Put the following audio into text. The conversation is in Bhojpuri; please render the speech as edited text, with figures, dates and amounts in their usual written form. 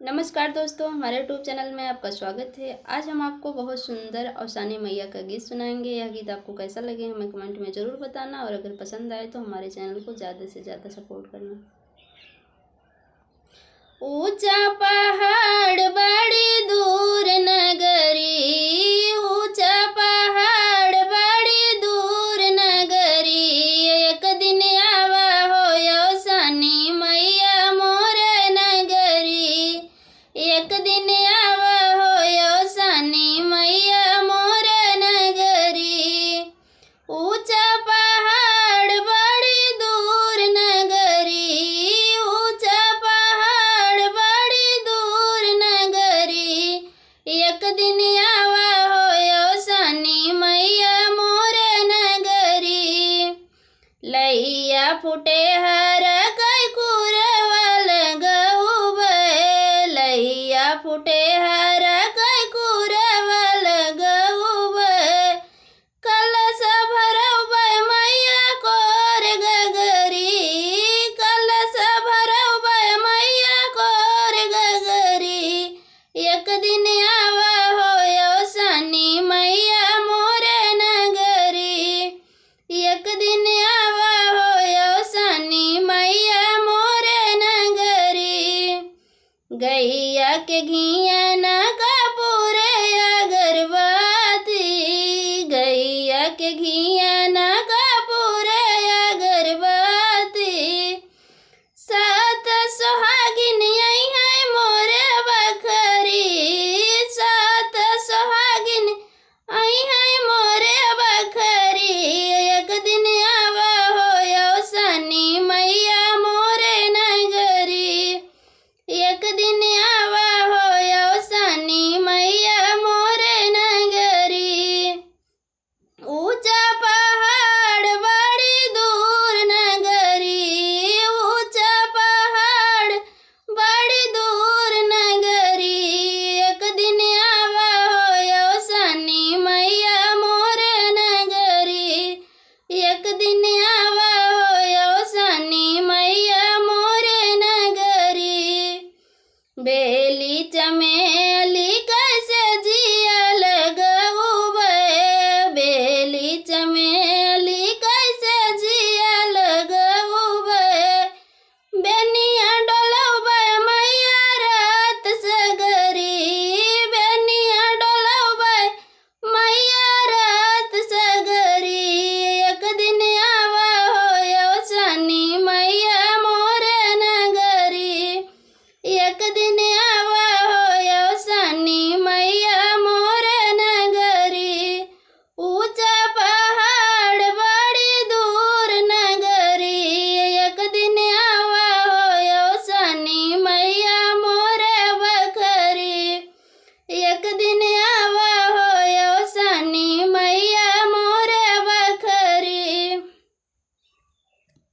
नमस्कार दोस्तों, हमारे यूट्यूब चैनल में आपका स्वागत है। आज हम आपको बहुत सुंदर अफसाने मैया का गीत सुनाएंगे। यह गीत आपको कैसा लगे हमें कमेंट में ज़रूर बताना और अगर पसंद आए तो हमारे चैनल को ज़्यादा से ज़्यादा सपोर्ट करना। ऊंचा पहाड़ बड़ी दूर नगरी, ऊंचा पहाड़ बड़ी दूर नगरी, एक दिन आवा हो अफसानी मैया मोरे नगरी, एक दिन आवा हो अफसानी मैया मोरे नगरी। ऊंचा पहाड़ बड़ी दूर नगरी, ऊंचा पहाड़ बड़ी दूर नगरी, एक दिन आवा हो अफसानी मैया मोरे नगरी। लैया फूटे हर कई कुरवल गहुबे, लैया फूटे हर कई कुरवल गहुबे, कलश भरौबे मैया कोर गगरी, कलश भरौबे मैया कोर गगरी, एक दिन आवा हो अफसानी मैया मोरे नगरी, एक दिन आवा हो अफसानी मैया मोरे नगरी। गैया के घिया न कपूर अगरबत्ती, गैया के घिया न कपूर अगरबत्ती, सात सुहागिन आई है मोरे बखरी, सात सुहागिन आई है मोरे बखरी, एक दिन आवा हो अफसानी मैया मोरे नगरी, एक दिन आवा हो अफसानी मैया मोरे नगरी। ऊंचा पहाड़ बड़ी दूर नगरी, ऊंचा पहाड़ बड़ी दूर नगरी, एक दिन आवा हो अफसानी मैया मोरे नगरी, एक दिन आवा हो अफसानी मैया मोरे नगरी। बेली चमेली